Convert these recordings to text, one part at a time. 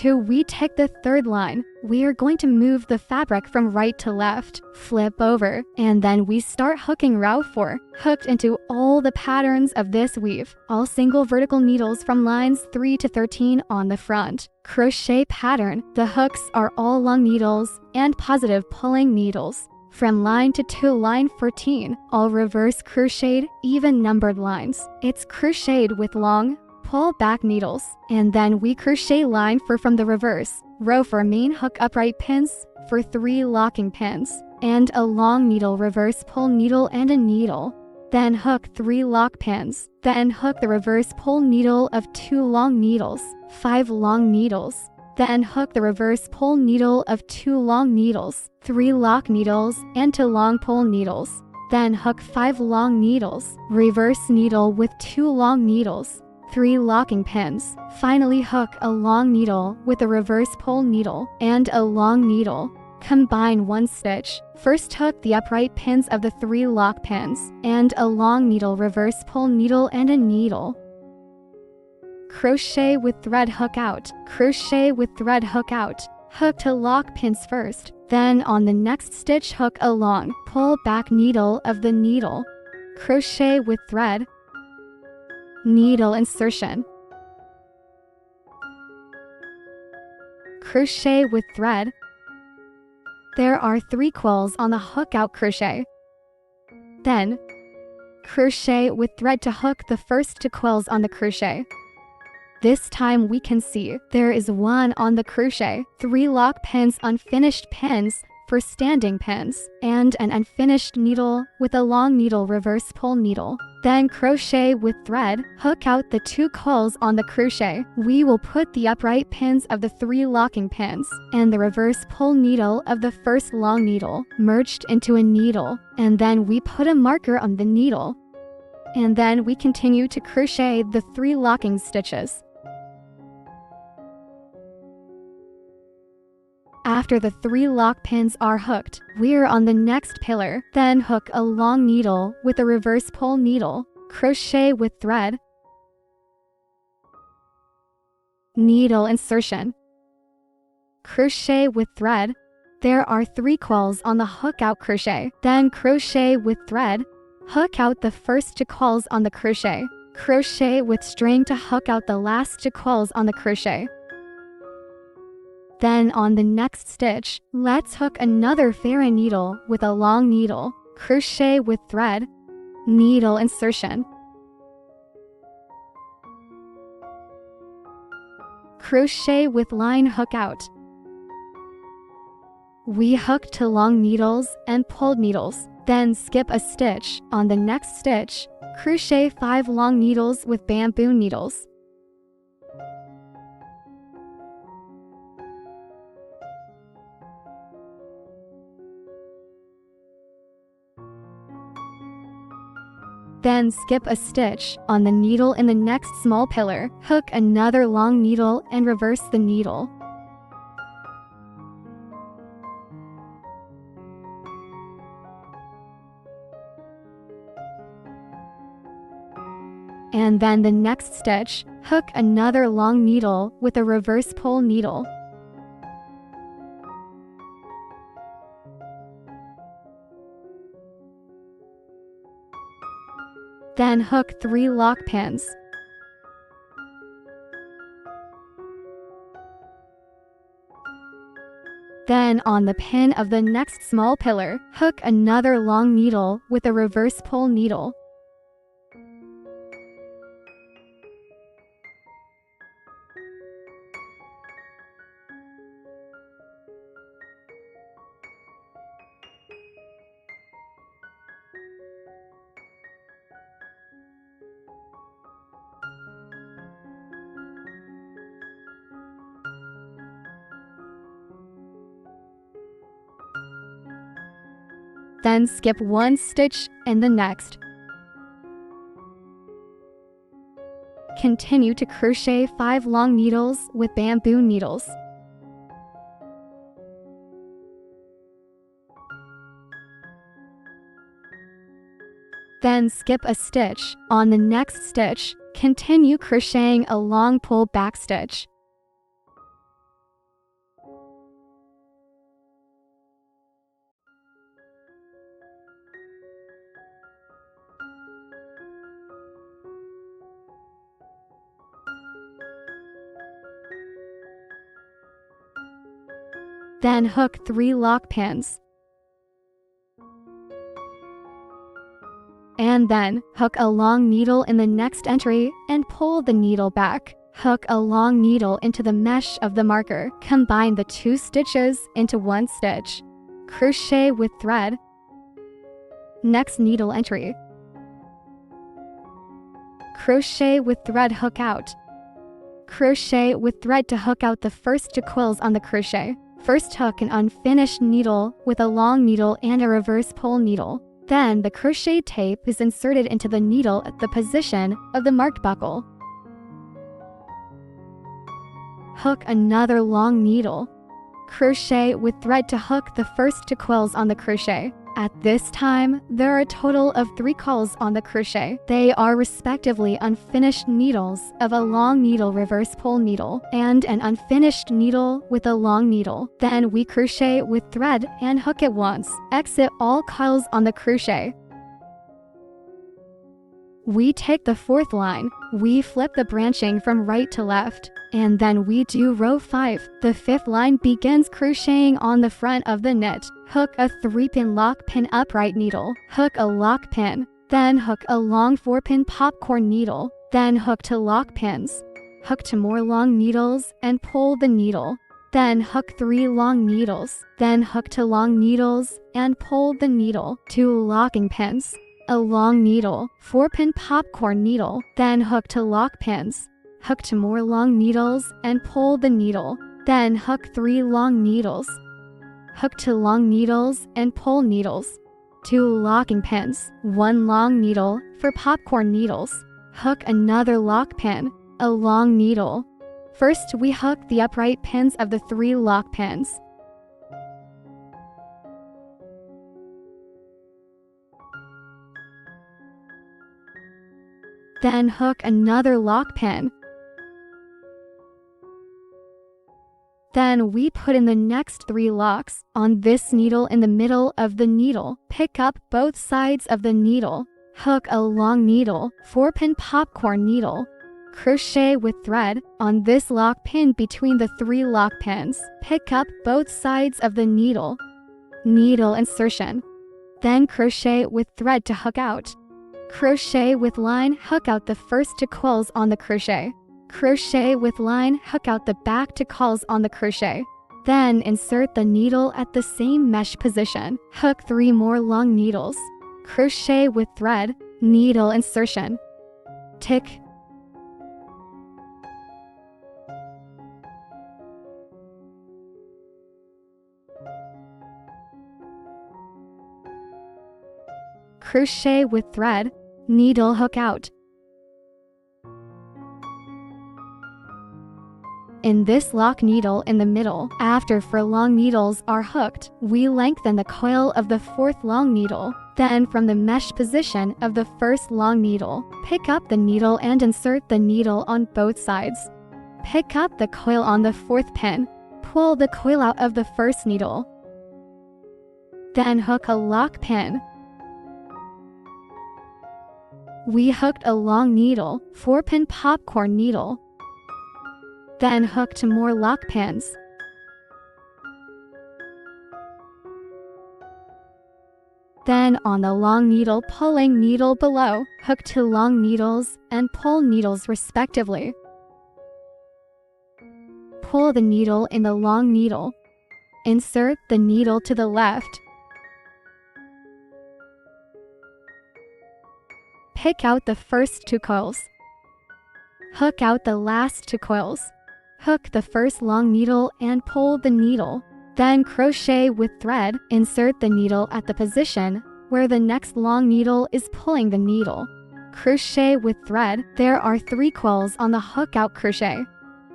To retick the third line, we are going to move the fabric from right to left, flip over, and then we start hooking row 4, hooked into all the patterns of this weave, all single vertical needles from lines 3 to 13 on the front. Crochet pattern, the hooks are all long needles and positive pulling needles. From line to line 14, all reverse crocheted, even numbered lines. It's crocheted with long, pull back needles, and then we crochet line for from the reverse, row for main hook upright pins for 3 locking pins, and a long needle reverse pull needle and a needle. Then hook 3 lock pins, then hook the reverse pull needle of 2 long needles, 5 long needles. Then hook the reverse pull needle of 2 long needles, 3 lock needles, and 2 long pull needles. Then hook 5 long needles, reverse needle with 2 long needles, 3 locking pins. Finally hook a long needle with a reverse pull needle and a long needle. Combine 1 stitch. First hook the upright pins of the 3 lock pins and a long needle reverse pull needle and a needle. Crochet with thread hook out, crochet with thread hook out. Hook to lock pins first, then on the next stitch hook a long pull back needle of the needle. Crochet with thread, needle insertion. Crochet with thread. There are 3 quills on the hook out crochet. Then crochet with thread to hook the first 2 quills on the crochet. This time we can see there is 1 on the crochet, 3 lock pins, unfinished pins for standing pins, and an unfinished needle with a long needle reverse pull needle. Then crochet with thread, hook out the 2 quills on the crochet. We will put the upright pins of the 3 locking pins and the reverse pull needle of the first long needle merged into a needle, and then we put a marker on the needle. And then we continue to crochet the 3 locking stitches. After the 3 lock pins are hooked, we're on the next pillar. Then hook a long needle with a reverse pull needle, crochet with thread, needle insertion, crochet with thread. There are 3 quills on the hook out crochet. Then crochet with thread, hook out the first 2 quills on the crochet, crochet with string to hook out the last 2 quills on the crochet. Then on the next stitch, let's hook another fairy needle with a long needle, crochet with thread, needle insertion, crochet with line hook out. We hooked to long needles and pulled needles, then skip a stitch. On the next stitch, crochet 5 long needles with bamboo needles. Then skip a stitch. On the needle in the next small pillar, hook another long needle and reverse the needle. And then the next stitch, hook another long needle with a reverse pull needle. Then hook 3 lock pins. Then on the pin of the next small pillar, hook another long needle with a reverse pull needle. Then skip 1 stitch in the next. Continue to crochet 5 long needles with bamboo needles. Then skip a stitch. On the next stitch, continue crocheting a long pull back stitch. Then hook 3 lock pins. And then hook a long needle in the next entry and pull the needle back. Hook a long needle into the mesh of the marker. Combine the 2 stitches into 1 stitch. Crochet with thread. Next needle entry. Crochet with thread, hook out. Crochet with thread to hook out the first 2 quills on the crochet. First hook an unfinished needle with a long needle and a reverse pull needle. Then the crochet tape is inserted into the needle at the position of the marked buckle. Hook another long needle. Crochet with thread to hook the first 2 quills on the crochet. At this time, there are a total of 3 quills on the crochet. They are respectively unfinished needles of a long needle reverse pull needle and an unfinished needle with a long needle. Then we crochet with thread and hook it once. Exit all quills on the crochet. We take the 4th line, we flip the branching from right to left, and then we do row 5. The 5th line begins crocheting on the front of the knit. Hook a 3-pin lock pin upright needle, hook a lock pin, then hook a long 4-pin popcorn needle, then hook to lock pins. Hook 2 more long needles and pull the needle. Then hook 3 long needles, then hook to long needles and pull the needle. 2 locking pins. A long needle, 4-pin popcorn needle, then hook to lock pins. Hook 2 more long needles and pull the needle. Then hook 3 long needles. Hook 2 long needles and pull needles. 2 locking pins, 1 long needle for popcorn needles. Hook another lock pin, a long needle. First, we hook the upright pins of the 3 lock pins. Then hook another lock pin. Then we put in the next 3 locks on this needle in the middle of the needle. Pick up both sides of the needle. Hook a long needle, 4-pin popcorn needle. Crochet with thread on this lock pin between the 3 lock pins. Pick up both sides of the needle. Needle insertion. Then crochet with thread to hook out. Crochet with line, hook out the first 2 quills on the crochet. Crochet with line, hook out the back 2 quills on the crochet. Then insert the needle at the same mesh position. Hook 3 more long needles. Crochet with thread, needle insertion. Tick. Crochet with thread, needle hook out. In this lock needle in the middle, after 4 long needles are hooked, we lengthen the coil of the 4th long needle. Then from the mesh position of the 1st long needle, pick up the needle and insert the needle on both sides. Pick up the coil on the 4th pin. Pull the coil out of the 1st needle. Then hook a lock pin. We hooked a long needle, 4-pin popcorn needle. Then hook 2 more lock pins. Then on the long needle pulling needle below, hook 2 long needles and pull needles respectively. Pull the needle in the long needle. Insert the needle to the left. Pick out the first 2 coils. Hook out the last 2 coils. Hook the first long needle and pull the needle. Then crochet with thread, insert the needle at the position where the next long needle is pulling the needle. Crochet with thread, there are 3 coils on the hook out crochet.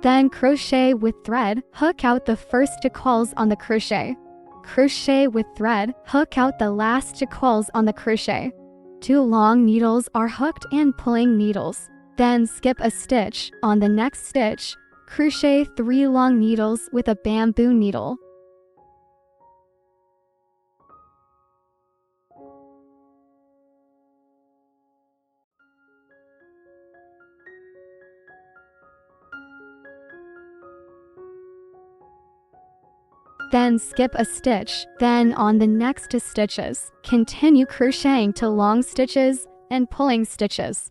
Then crochet with thread, hook out the first 2 coils on the crochet. Crochet with thread, hook out the last 2 coils on the crochet. 2 long needles are hooked and pulling needles. Then skip a stitch. On the next stitch, crochet 3 long needles with a bamboo needle. Then skip a stitch. Then on the next 2 stitches, continue crocheting to long stitches and pulling stitches.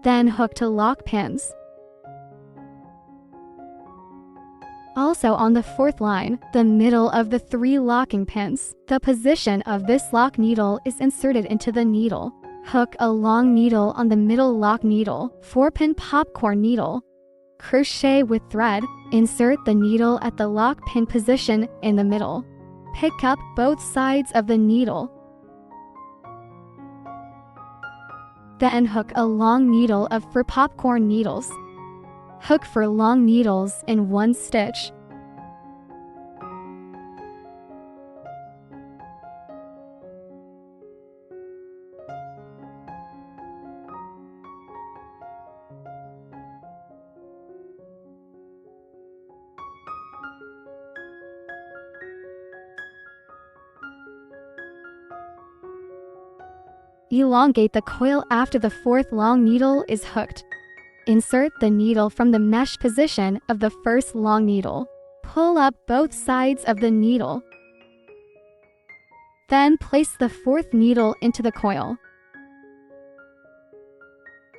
Then hook to lock pins. Also on the 4th line, the middle of the 3 locking pins, the position of this lock needle is inserted into the needle. Hook a long needle on the middle lock needle, 4-pin popcorn needle. Crochet with thread, insert the needle at the lock pin position in the middle. Pick up both sides of the needle. Then hook a long needle for popcorn needles. Hook for long needles in 1 stitch. Elongate the coil after the 4th long needle is hooked. Insert the needle from the mesh position of the 1st long needle. Pull up both sides of the needle. Then place the 4th needle into the coil.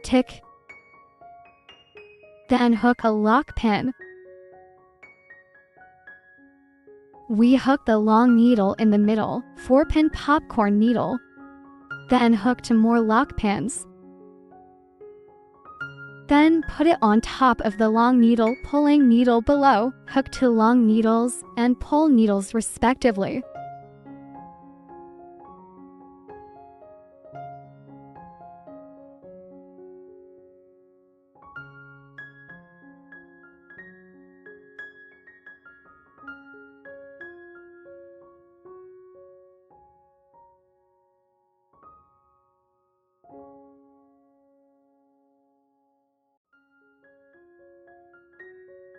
Tick. Then hook a lock pin. We hook the long needle in the middle, 4-pin popcorn needle. Then hook to more lock pins. Then put it on top of the long needle, pulling needle below. Hook 2 long needles and pull needles respectively.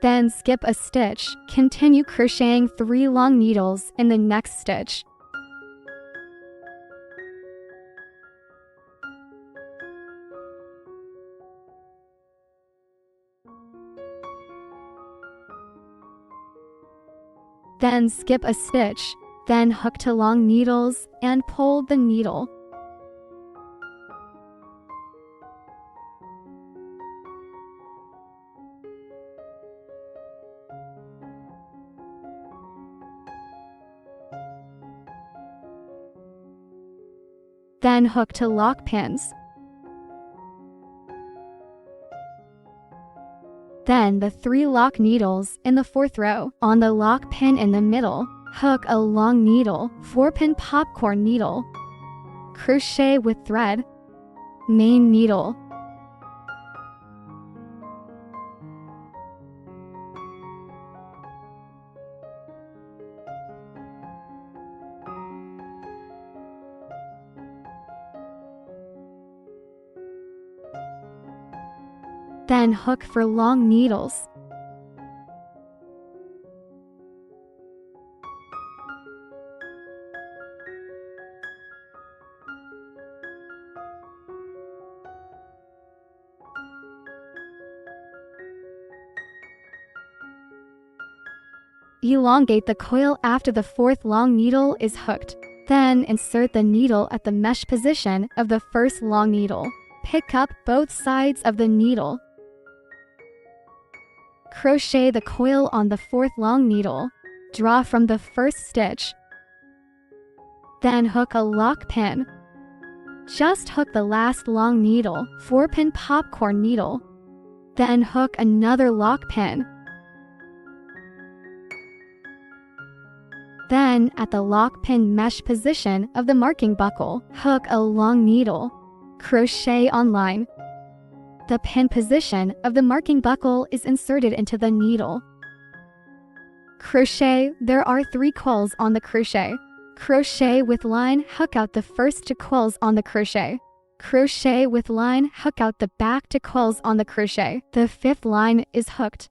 Then skip a stitch. Continue crocheting 3 long needles in the next stitch. Then skip a stitch. Then hook to long needles and pull the needle. Then hook to lock pins. Then the 3 lock needles in the 4th row. On the lock pin in the middle, hook a long needle, 4-pin popcorn needle. Crochet with thread. Main needle. Then hook for long needles. Elongate the coil after the 4th long needle is hooked. Then insert the needle at the mesh position of the 1st long needle. Pick up both sides of the needle. Crochet the coil on the 4th long needle. Draw from the 1st stitch. Then hook a lock pin. Just hook the last long needle, 4-pin popcorn needle. Then hook another lock pin. Then, at the lock pin mesh position of the marking buckle, hook a long needle. Crochet on line. The pin position of the marking buckle is inserted into the needle. Crochet. There are 3 quills on the crochet. Crochet with line, hook out the first 2 quills on the crochet. Crochet with line, hook out the back 2 quills on the crochet. The 5th line is hooked.